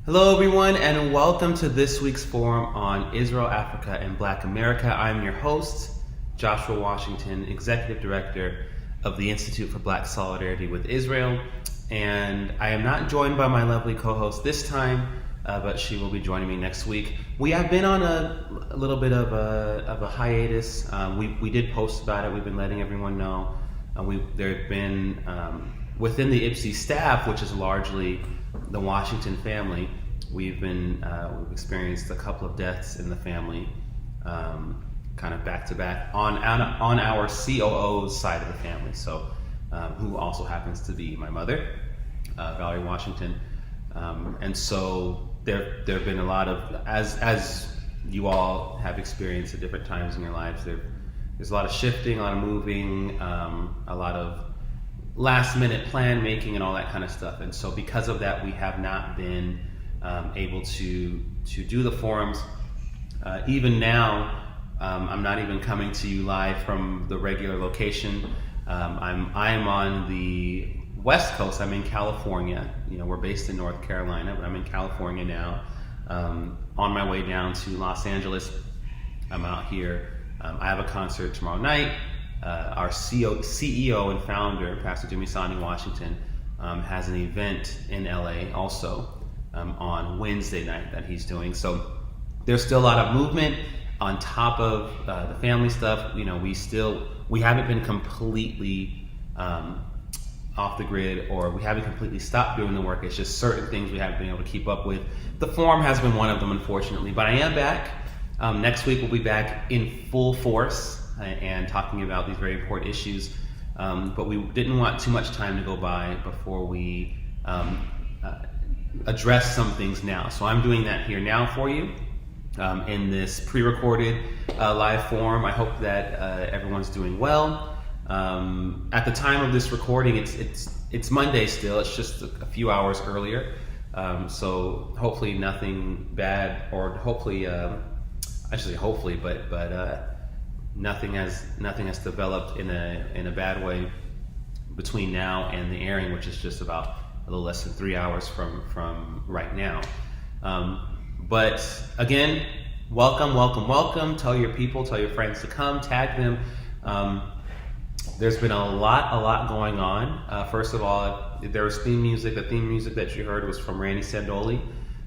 Hello, everyone, and welcome to this week's forum on Israel, Africa, and Black America. I'm your host, Joshua Washington, Executive Director of the Institute for Black Solidarity with Israel. And I am not joined by my lovely co-host this time, but she will be joining me next week. We have been on a little bit of a hiatus. We did post about it. We've been letting everyone know. There have been, within the IPSI staff, which is largely the Washington family, we've experienced a couple of deaths in the family, kind of back to back on our COO's side of the family. So, who also happens to be my mother, Valerie Washington, and so there have been a lot of, as you all have experienced at different times in your lives, there's a lot of shifting, a lot of moving, a lot of last minute plan making and all that kind of stuff. And so because of that, we have not been able to do the forums. Even now, I'm not even coming to you live from the regular location. I'm on the West Coast. I'm in California. You know, we're based in North Carolina, but I'm in California now. On my way down to Los Angeles. I'm out here. I have a concert tomorrow night. Our CEO and founder, Pastor Jimmy Sani Washington, has an event in LA also on Wednesday night that he's doing. So there's still a lot of movement on top of the family stuff. You know, we haven't been completely off the grid, or we haven't completely stopped doing the work. It's just certain things we haven't been able to keep up with. The forum has been one of them, unfortunately, but I am back. Next week we'll be back in full force and talking about these very important issues, but we didn't want too much time to go by before we address some things now. So I'm doing that here now for you in this pre-recorded live forum. I hope that everyone's doing well. At the time of this recording, it's Monday still. It's just a few hours earlier, so hopefully nothing bad, or hopefully I should say hopefully, but nothing has developed in a bad way between now and the airing, which is just about a little less than 3 hours from right now. But again, welcome. Tell your people, tell your friends to come, tag them. There's been a lot going on. First of all, there was theme music. The theme music that you heard was from Randy Sandoli.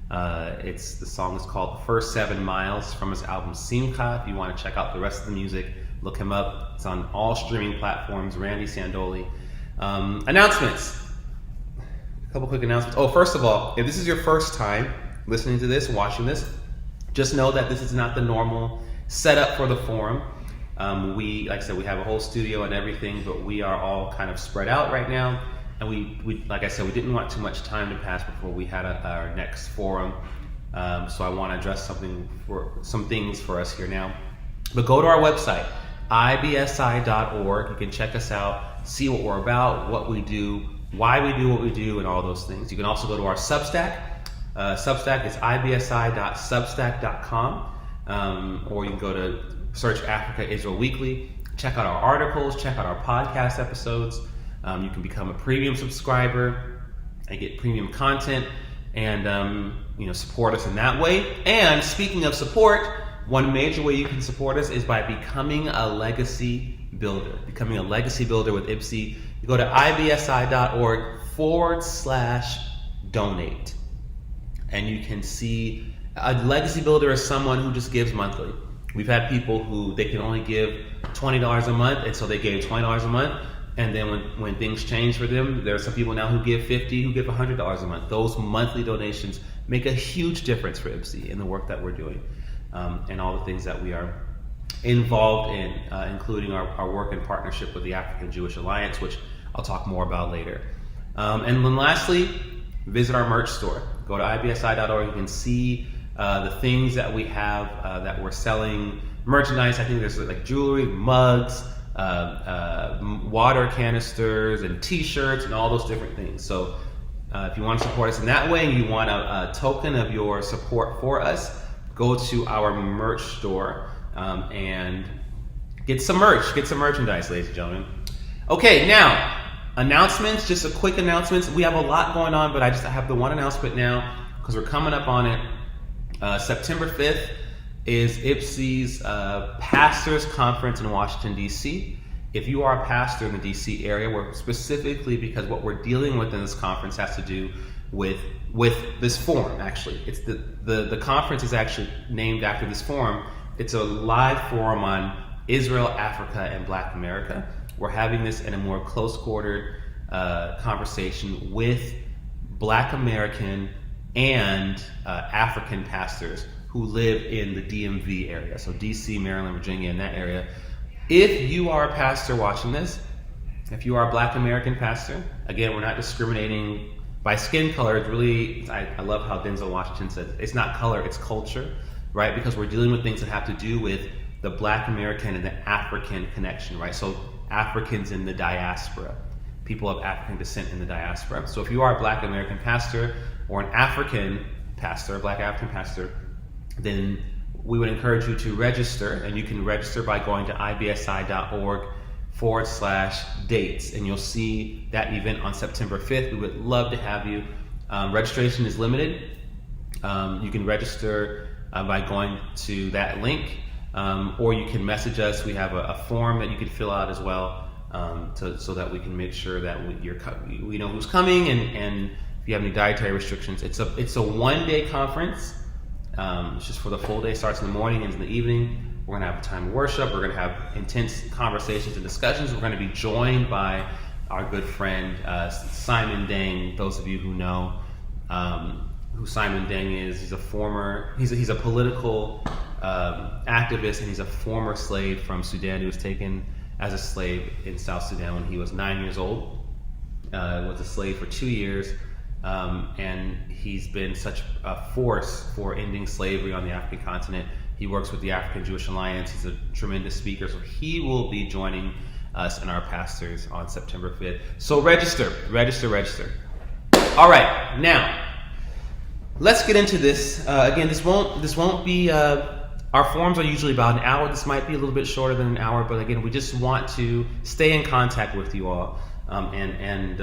The song is called The First 7 Miles from his album Simcha. If you want to check out the rest of the music, look him up. It's on all streaming platforms, Randy Sandoli. Announcements. A couple quick announcements. Oh, first of all, if this is your first time listening to this, watching this, just know that this is not the normal setup for the forum. Like I said, we have a whole studio and everything, but we are all kind of spread out right now. And we like I said, we didn't want too much time to pass before we had our next forum. So I want to address some things for us here now. But go to our website, ibsi.org. You can check us out, see what we're about, what we do, why we do what we do, and all those things. You can also go to our Substack. Substack is ibsi.substack.com, or you can go to search Africa Israel Weekly. Check out our articles, check out our podcast episodes. You can become a premium subscriber and get premium content, and support us in that way. And speaking of support, one major way you can support us is by becoming a legacy builder. Becoming a legacy builder with IPSI. You go to ibsi.org/donate, and you can see a legacy builder is someone who just gives monthly. We've had people who they can only give $20 a month, and so they gave $20 a month. And then when things change for them, there are some people now who give $50, who give $100 a month. Those monthly donations make a huge difference for IPSI in the work that we're doing, and all the things that we are involved in, including our work in partnership with the African Jewish Alliance, which I'll talk more about later. And then lastly, visit our merch store. Go to ibsi.org. You can see the things that we have that we're selling. Merchandise, I think there's like jewelry, mugs, water canisters, and t-shirts, and all those different things. So if you want to support us in that way, and you want a token of your support for us, go to our merch store and get some merchandise, ladies and gentlemen. Okay, now announcements, just a quick announcements. We have a lot going on, but I have the one announcement now. because we're coming up on it. September 5th is IPSI's Pastors Conference in Washington, D.C. If you are a pastor in the D.C. area, we're specifically, because what we're dealing with in this conference has to do with this forum, actually. It's the conference is actually named after this forum. It's a live forum on Israel, Africa, and Black America. We're having this in a more close-quartered conversation with Black American and African pastors who live in the DMV area, so DC, Maryland, Virginia, in that area. If you are a pastor watching this, if you are a Black American pastor, again, we're not discriminating by skin color. It's really, I love how Denzel Washington said, it's not color, it's culture, right? Because we're dealing with things that have to do with the Black American and the African connection, right? So Africans in the diaspora, people of African descent in the diaspora. So if you are a Black American pastor or an African pastor, a Black African pastor, then we would encourage you to register, and you can register by going to ibsi.org/dates, and you'll see that event on September 5th. We would love to have you. Registration is limited. You can register by going to that link, or you can message us. We have a form that you can fill out as well, so that we can make sure that we know who's coming, and if you have any dietary restrictions. It's a one-day conference. It's just for the full day. Starts in the morning, ends in the evening. We're going to have a time of worship. We're going to have intense conversations and discussions. We're going to be joined by our good friend Simon Dang. Those of you who know who Simon Dang is, he's a political activist, and he's a former slave from Sudan who was taken as a slave in South Sudan when he was 9 years old. Was a slave for 2 years. And he's been such a force for ending slavery on the African continent. He works with the African Jewish Alliance. He's a tremendous speaker. So he will be joining us and our pastors on September 5th. So register. All right, now let's get into this. Again, this won't be. Our forums are usually about an hour. This might be a little bit shorter than an hour, but again, we just want to stay in contact with you all, and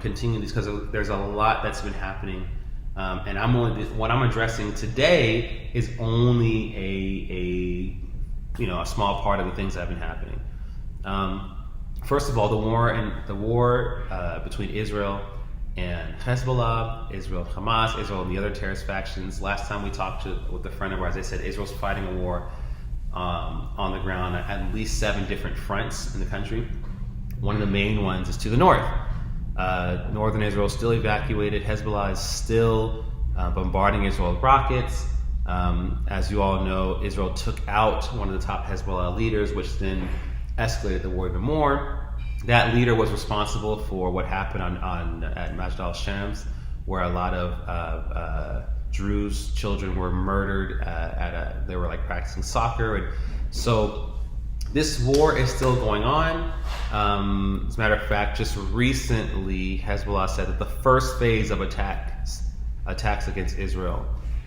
continue this, because there's a lot that's been happening, and what I'm addressing today is only a small part of the things that have been happening. First of all, the war between Israel and Hezbollah, Israel and Hamas, Israel and the other terrorist factions. Last time we talked with a friend of ours, they said Israel's fighting a war on the ground at least 7 different fronts in the country. One of the main ones is to the north. Northern Israel is still evacuated. Hezbollah is still bombarding Israel with rockets. As you all know, Israel took out one of the top Hezbollah leaders, which then escalated the war even more. That leader was responsible for what happened at Majd al-Shams, where a lot of Druze children were murdered. They were practicing soccer, and so this war is still going on. As a matter of fact, just recently, Hezbollah said that the first phase of attacks against Israel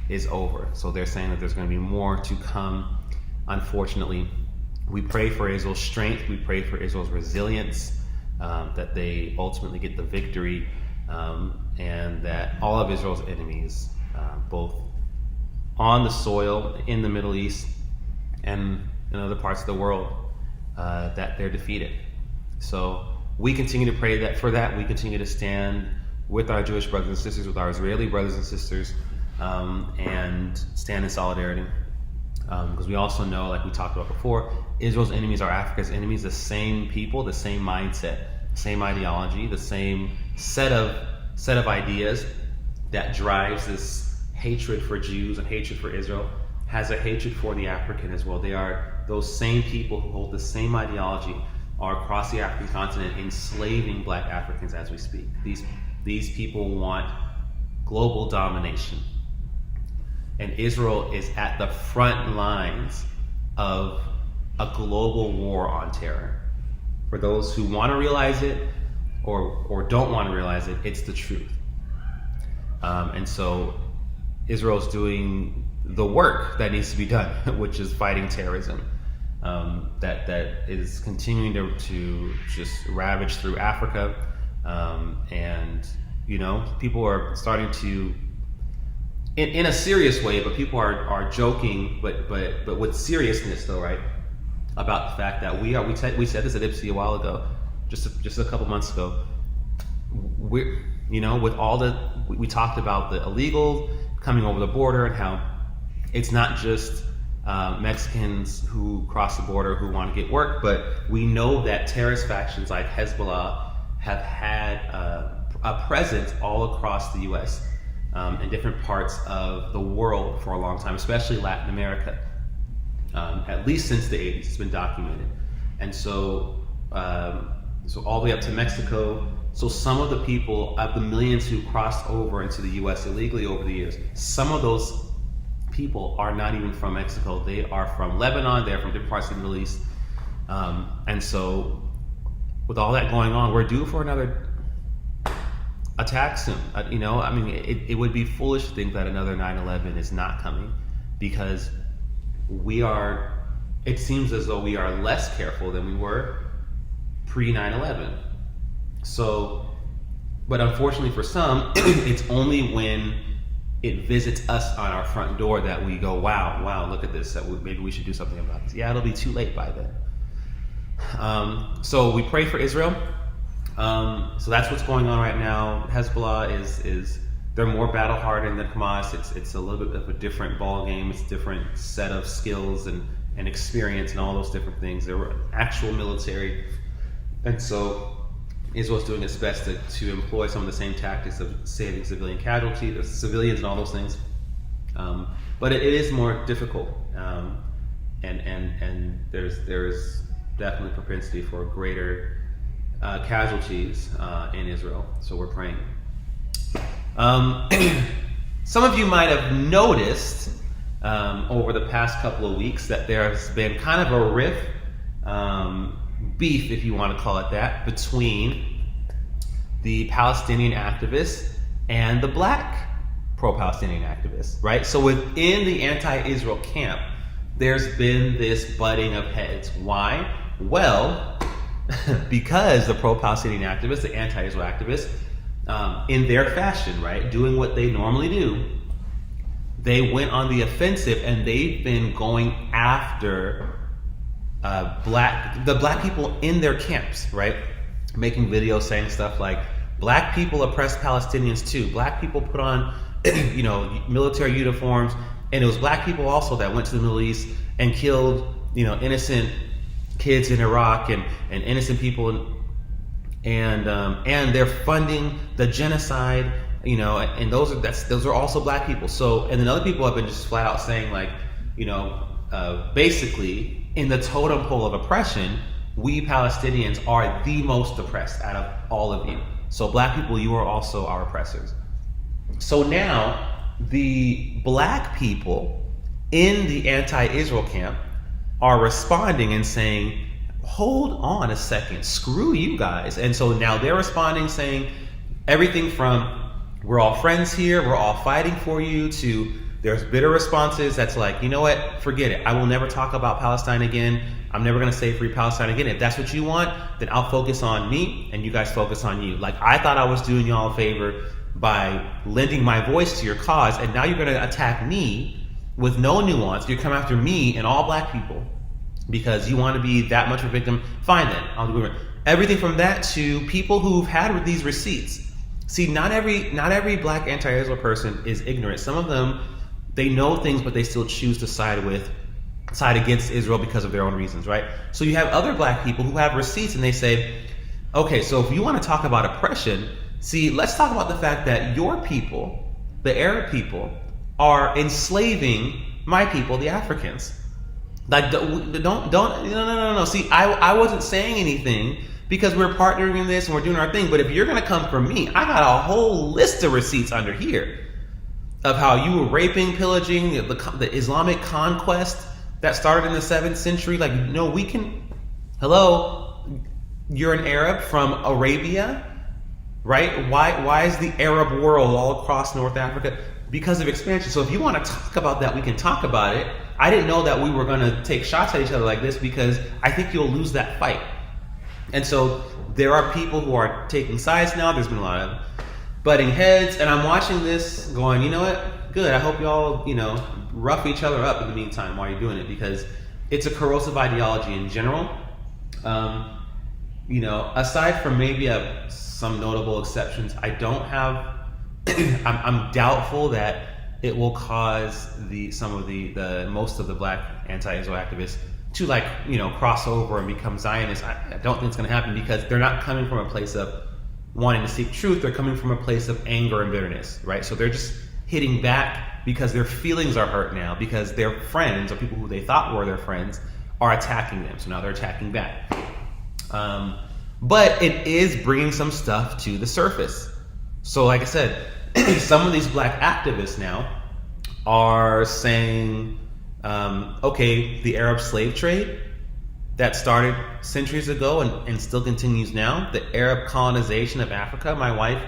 is over. So they're saying that there's going to be more to come. Unfortunately, we pray for Israel's strength. We pray for Israel's resilience, that they ultimately get the victory, and that all of Israel's enemies, both on the soil, in the Middle East, and in other parts of the world, that they're defeated. So we continue to pray for that. We continue to stand with our Jewish brothers and sisters, with our Israeli brothers and sisters, and stand in solidarity. Because we also know, like we talked about before, Israel's enemies are Africa's enemies. The same people, the same mindset, the same ideology, the same set of ideas that drives this hatred for Jews and hatred for Israel has a hatred for the African as well. They are those same people who hold the same ideology are across the African continent, enslaving Black Africans as we speak. These people want global domination. And Israel is at the front lines of a global war on terror. For those who want to realize it or don't want to realize it, it's the truth. And so Israel's doing the work that needs to be done, which is fighting terrorism, that is continuing to just ravage through Africa. And people are starting to in a serious way, but people are joking, but with seriousness though, right? About the fact that we said this at IPSI a while ago, just a couple months ago. We're, with all we talked about the illegal coming over the border and how it's not just Mexicans who cross the border who want to get work, but we know that terrorist factions like Hezbollah have had a presence all across the U.S. In different parts of the world for a long time, especially Latin America. At least since the 80s, it's been documented. And so all the way up to Mexico. So some of the people, of the millions who crossed over into the U.S. illegally over the years, some of those people are not even from Mexico. They are from Lebanon. They're from different parts of the Middle East. And so with all that going on, we're due for another attack soon. It would be foolish to think that another 9/11 is not coming, because it seems as though we are less careful than we were pre 9/11. So, but unfortunately for some, it's only when it visits us on our front door that we go, wow, look at this, maybe we should do something about this. Yeah, it'll be too late by then. So we pray for Israel. So that's what's going on right now. Hezbollah is they're more battle hardened than Hamas. It's a little bit of a different ball game. It's a different set of skills and experience and all those different things. They're actual military, and so Israel's doing its best to employ some of the same tactics of saving civilian casualties, civilians, and all those things. But it is more difficult, and there's definitely propensity for greater casualties in Israel. So we're praying. Some of you might have noticed over the past couple of weeks that there's been kind of a rift, beef, if you want to call it that, between the Palestinian activists and the black pro-Palestinian activists, right? So within the anti-Israel camp, there's been this butting of heads. Why? Well, because the pro-Palestinian activists, the anti-Israel activists, in their fashion, right, doing what they normally do, they went on the offensive, and they've been going after the black people in their camps, right? Making videos saying stuff like, black people oppress Palestinians too. Black people put on, military uniforms, and it was black people also that went to the Middle East and killed, innocent kids in Iraq and innocent people, and they're funding the genocide, and those are also black people. So, and then other people have been just flat out saying, like, basically, in the totem pole of oppression, we Palestinians are the most oppressed out of all of you. So black people, you are also our oppressors. So now the black people in the anti-Israel camp are responding and saying, hold on a second, screw you guys. And so now they're responding saying everything from, we're all friends here, we're all fighting for you, to there's bitter responses that's like, you know what, forget it. I will never talk about Palestine again. I'm never going to say free Palestine again. If that's what you want, then I'll focus on me and you guys focus on you. Like, I thought I was doing y'all a favor by lending my voice to your cause, and now you're going to attack me with no nuance. You come after me and all black people because you want to be that much of a victim. Fine then, I'll do it. Everything from that to people who've had these receipts. See, not every black anti-Israel person is ignorant. Some of them, they know things, but they still choose to side against Israel because of their own reasons, right? So you have other black people who have receipts, and they say, okay, so if you want to talk about oppression, see, let's talk about the fact that your people, the Arab people, are enslaving my people, the Africans. Like, no. See, I wasn't saying anything because we're partnering in this and we're doing our thing. But if you're going to come for me, I got a whole list of receipts under here of how you were raping, pillaging, the Islamic conquest that started in the 7th century. Like, no, we can, hello, you're an Arab from Arabia, right? Why is the Arab world all across North Africa? Because of expansion. So if you want to talk about that, we can talk about it. I didn't know that we were going to take shots at each other like this, because I think you'll lose that fight. And so there are people who are taking sides now. There's been a lot of butting heads, and I'm watching this going, you know what? Good. I hope y'all, rough each other up in the meantime while you're doing it, because it's a corrosive ideology in general. Aside from maybe some notable exceptions, I don't have. I'm doubtful that it will cause most of the black anti-Israel activists to cross over and become Zionists. I don't think it's going to happen, because they're not coming from a place of wanting to seek truth. They're coming from a place of anger and bitterness, right? So they're just hitting back because their feelings are hurt now, because their friends, or people who they thought were their friends, are attacking them. So now they're attacking back. But it is bringing some stuff to the surface. So like I said, some of these black activists now are saying, okay, the Arab slave trade that started centuries ago and still continues now, the Arab colonization of Africa. My wife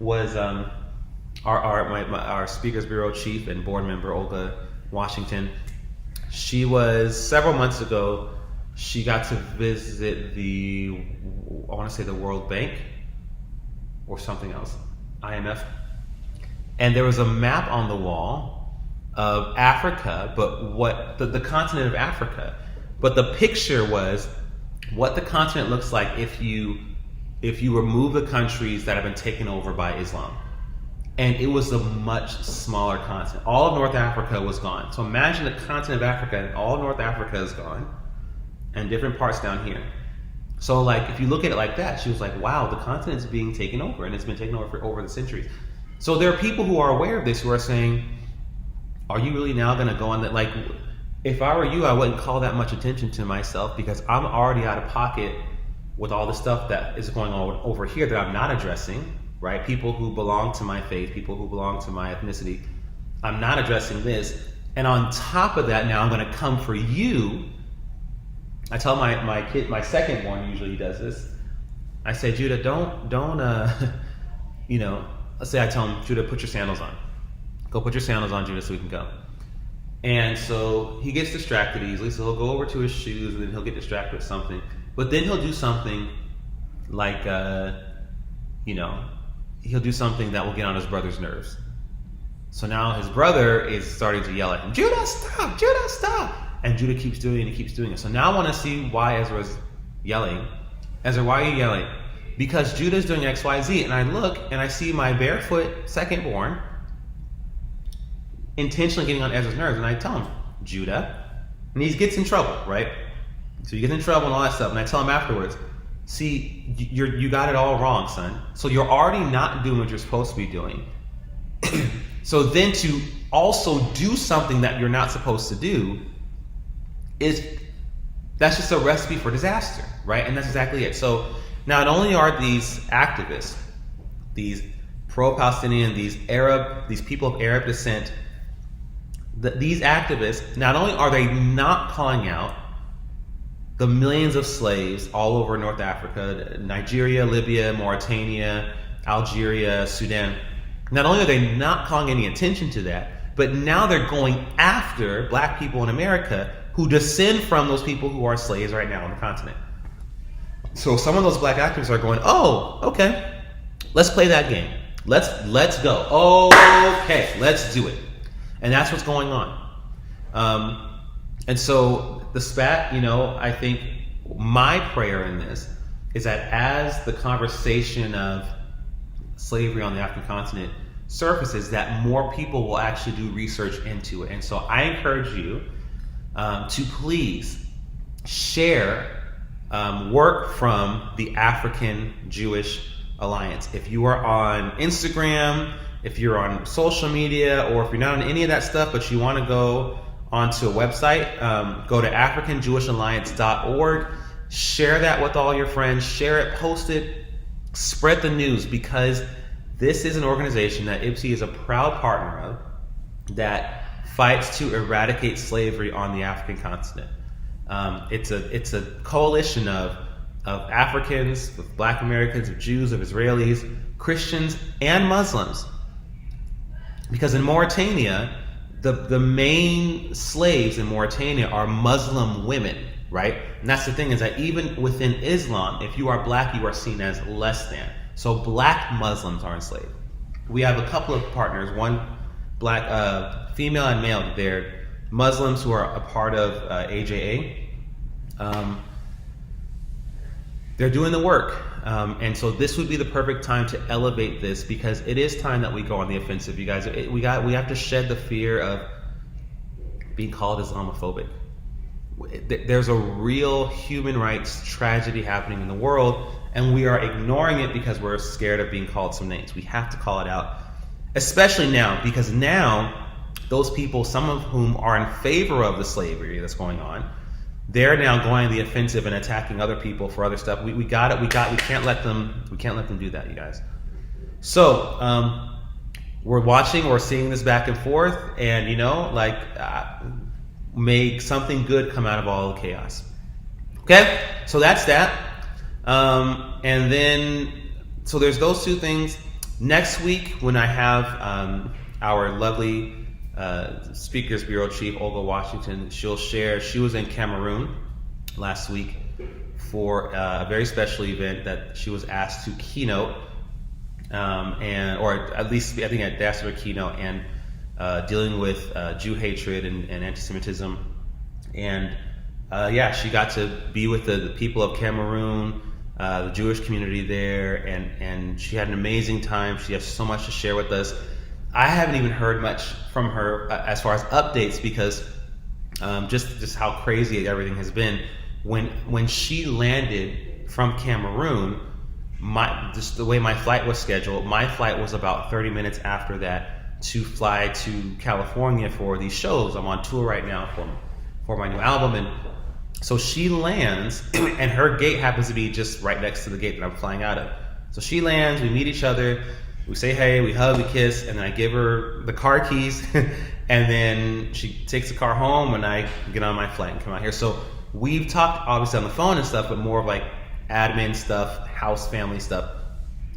was our Speakers Bureau chief and board member, Olga Washington. She was, several months ago, she got to visit the World Bank or something else, IMF. And there was a map on the wall of Africa, but the continent of Africa. But the picture was what the continent looks like if you remove the countries that have been taken over by Islam. And it was a much smaller continent. All of North Africa was gone. So imagine the continent of Africa, and all of North Africa is gone, and different parts down here. So if you look at it like that, she was like, wow, the continent's being taken over, and it's been taken over for over the centuries. So there are people who are aware of this who are saying, are you really now going to go on that? If I were you, I wouldn't call that much attention to myself, because I'm already out of pocket with all the stuff that is going on over here that I'm not addressing, right? People who belong to my faith, people who belong to my ethnicity. I'm not addressing this. And on top of that, now I'm going to come for you. I tell my kid, my second born usually does this. I say, Judah, let's say I tell him, Judah, put your sandals on. Go put your sandals on, Judah, so we can go. And so he gets distracted easily, so he'll go over to his shoes, and then he'll get distracted with something. But then he'll do something he'll do something that will get on his brother's nerves. So now his brother is starting to yell at him, Judah, stop! Judah, stop! And Judah keeps doing it and he keeps doing it. So now I want to see why Ezra's yelling. Ezra, why are you yelling? Because Judah's doing X, Y, Z. And I look and I see my barefoot second-born intentionally getting on Ezra's nerves. And I tell him, Judah. And he gets in trouble, right? So he gets in trouble and all that stuff. And I tell him afterwards, see, you got it all wrong, son. So you're already not doing what you're supposed to be doing. So then to also do something that you're not supposed to do, that's just a recipe for disaster, right? And that's exactly it. So not only are these activists, these pro-Palestinian, these people of Arab descent, these activists, not only are they not calling out the millions of slaves all over North Africa, Nigeria, Libya, Mauritania, Algeria, Sudan, not only are they not calling any attention to that, but now they're going after black people in America who descend from those people who are slaves right now on the continent. So some of those black activists are going, oh, okay, let's play that game. Let's go. Okay, let's do it. And that's what's going on. And so the spat, I think my prayer in this is that as the conversation of slavery on the African continent surfaces, that more people will actually do research into it. And so I encourage you to please share work from the African Jewish Alliance. If you are on Instagram, if you're on social media, or if you're not on any of that stuff, but you want to go onto a website, go to AfricanJewishAlliance.org, share that with all your friends, share it, post it, spread the news, because this is an organization that IPSI is a proud partner of that fights to eradicate slavery on the African continent. It's a coalition of Africans, of Black Americans, of Jews, of Israelis, Christians, and Muslims. Because in Mauritania, the main slaves in Mauritania are Muslim women, right? And that's the thing, is that even within Islam, if you are black, you are seen as less than. So black Muslims are enslaved. we have a couple of partners, one black, female and male. They're Muslims who are a part of AJA. They're doing the work. And so this would be the perfect time to elevate this, because it is time that we go on the offensive, you guys. We have to shed the fear of being called Islamophobic. There's a real human rights tragedy happening in the world, and we are ignoring it because we're scared of being called some names. We have to call it out, especially now, because now those people, some of whom are in favor of the slavery that's going on, they're now going the offensive and attacking other people for other stuff. We can't let them do that, you guys. So we're seeing this back and forth, and may something good come out of all the chaos. Okay, so that's that. And then, so there's those two things. Next week, when I have our lovely Speakers Bureau Chief, Olga Washington, she'll share, she was in Cameroon last week for a very special event that she was asked to keynote, or at least I think I asked her to keynote, and dealing with Jew hatred and anti-Semitism. And she got to be with the people of Cameroon, the Jewish community there, and she had an amazing time. She has so much to share with us. I haven't even heard much from her as far as updates, because just how crazy everything has been. When she landed from Cameroon, just the way my flight was scheduled, my flight was about 30 minutes after that to fly to California for these shows. I'm on tour right now for my new album, and so she lands, and her gate happens to be just right next to the gate that I'm flying out of. So she lands, we meet each other, we say hey, we hug, we kiss, and then I give her the car keys, and then she takes the car home, and I get on my flight and come out here. So we've talked obviously on the phone and stuff, but more of like admin stuff, house family stuff.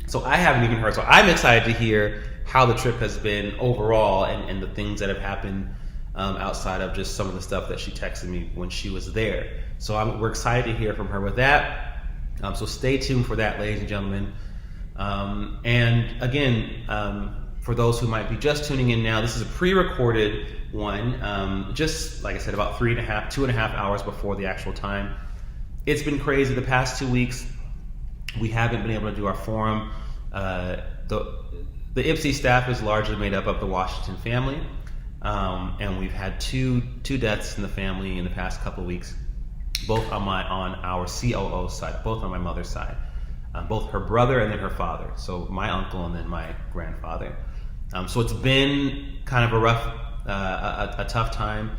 So I haven't even heard. So I'm excited to hear how the trip has been overall, and the things that have happened outside of just some of the stuff that she texted me when she was there. So we're excited to hear from her with that. So stay tuned for that, ladies and gentlemen. And again, for those who might be just tuning in now, this is a pre-recorded one, just like I said, about 2.5 hours before the actual time. It's been crazy the past 2 weeks. We haven't been able to do our forum. The IPSI staff is largely made up of the Washington family, and we've had two deaths in the family in the past couple of weeks, both on our COO side, both on my mother's side. Both her brother and then her father. So my uncle and then my grandfather. So it's been kind of a rough, a tough time.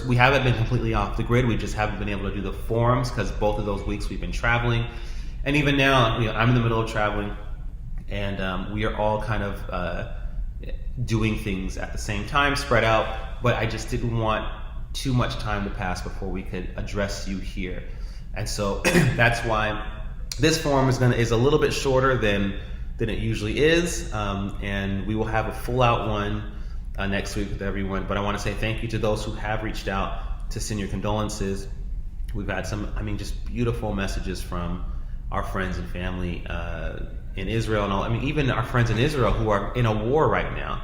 We haven't been completely off the grid. We just haven't been able to do the forums because both of those weeks we've been traveling. And even now, I'm in the middle of traveling, and we are all kind of doing things at the same time, spread out. But I just didn't want too much time to pass before we could address you here. And so that's why this forum is a little bit shorter than it usually is, and we will have a full out one next week with everyone. But I want to say thank you to those who have reached out to send your condolences. We've had some, just beautiful messages from our friends and family in Israel, and all. Even our friends in Israel who are in a war right now.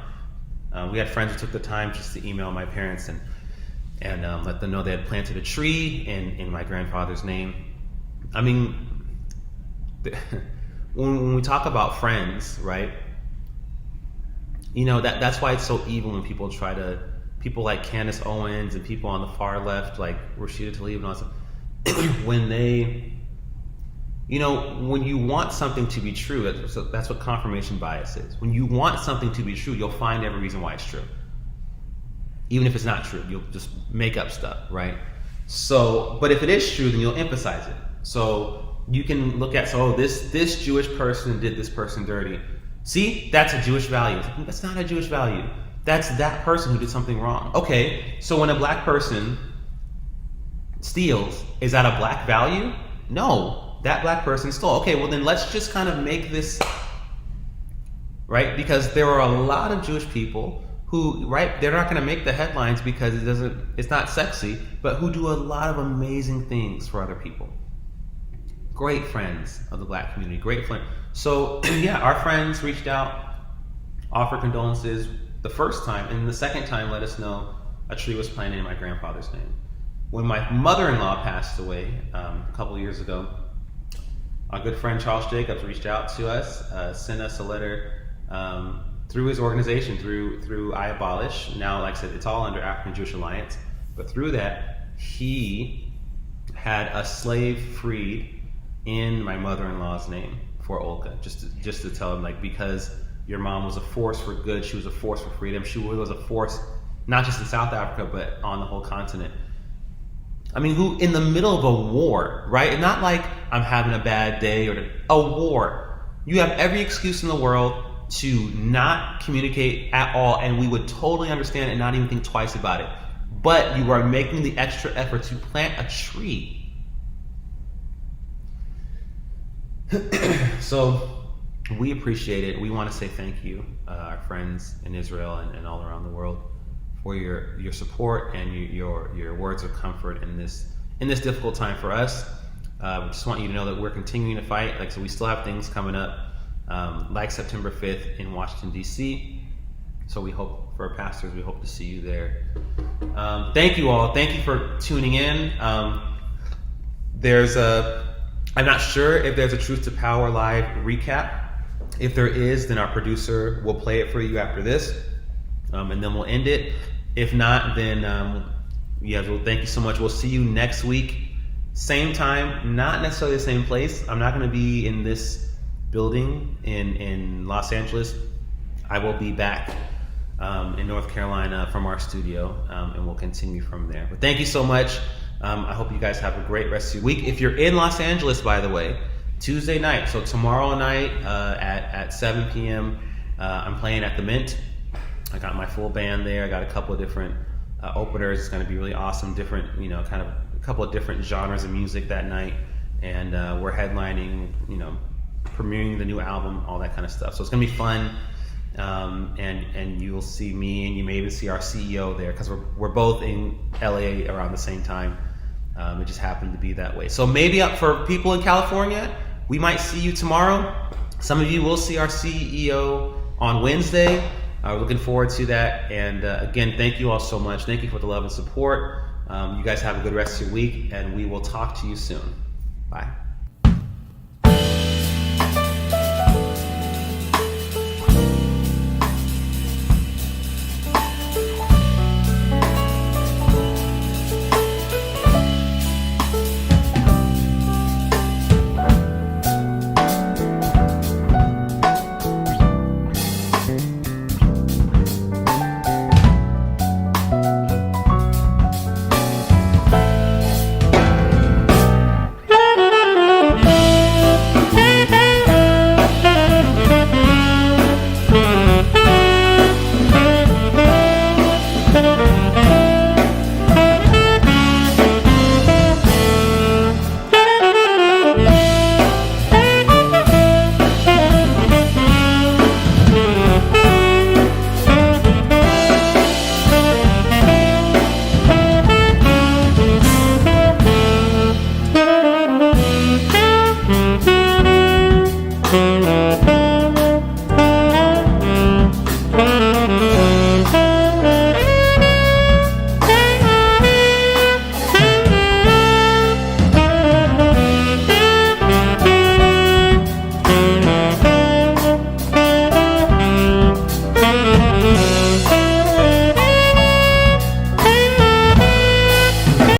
We had friends who took the time just to email my parents and let them know they had planted a tree in my grandfather's name. When we talk about friends, right? That's why it's so evil when people people like Candace Owens and people on the far left, like Rashida Tlaib and all that stuff, when they, when you want something to be true, that's what confirmation bias is. When you want something to be true, you'll find every reason why it's true. Even if it's not true, you'll just make up stuff, right? So, but if it is true, then you'll emphasize it. So you can look at, this Jewish person did this person dirty. See, that's a Jewish value. That's not a Jewish value. That's that person who did something wrong. Okay, so when a black person steals, is that a black value? No, that black person stole. Okay, well then let's just kind of make this, right? Because there are a lot of Jewish people who, right, they're not going to make the headlines because it's not sexy, but who do a lot of amazing things for other people. Great friends of the black community, great friends. So yeah, our friends reached out offer condolences the first time, and the second time let us know a tree was planted in my grandfather's name. When my mother-in-law passed away a couple years ago, our good friend Charles Jacobs reached out to us, sent us a letter through his organization, through I Abolish. Now, like I said, it's all under African Jewish Alliance, but through that, he had a slave freed in my mother-in-law's name for Olga, just to tell him, like, because your mom was a force for good, she was a force for freedom, she was a force not just in South Africa, but on the whole continent. I mean, who in the middle of a war, right? Not like I'm having a bad day or a war. You have every excuse in the world to not communicate at all, and we would totally understand and not even think twice about it. But you are making the extra effort to plant a tree. So we appreciate it. We want to say thank you, our friends in Israel and all around the world, for your support and your words of comfort in this difficult time for us. We just want you to know that we're continuing to fight. Like, so we still have things coming up, like September 5th in Washington, D.C. So we hope, for our pastors, we hope to see you there. Thank you all. Thank you for tuning in. I'm not sure if there's a Truth to Power Live recap. If there is, then our producer will play it for you after this, and then we'll end it. If not, then well, thank you so much. We'll see you next week, same time, not necessarily the same place. I'm not going to be in this building in Los Angeles. I will be back in North Carolina from our studio, and we'll continue from there. But thank you so much. I hope you guys have a great rest of your week. If you're in Los Angeles, by the way, Tuesday night, so tomorrow night at 7 p.m., I'm playing at the Mint. I got my full band there. I got a couple of different openers. It's going to be really awesome. Different, kind of a couple of different genres of music that night, and we're headlining, premiering the new album, all that kind of stuff. So it's going to be fun, and you'll see me, and you may even see our CEO there, because we're both in LA around the same time. It just happened to be that way. So maybe for people in California, we might see you tomorrow. Some of you will see our CEO on Wednesday. We're looking forward to that. And again, thank you all so much. Thank you for the love and support. You guys have a good rest of your week, and we will talk to you soon. Bye.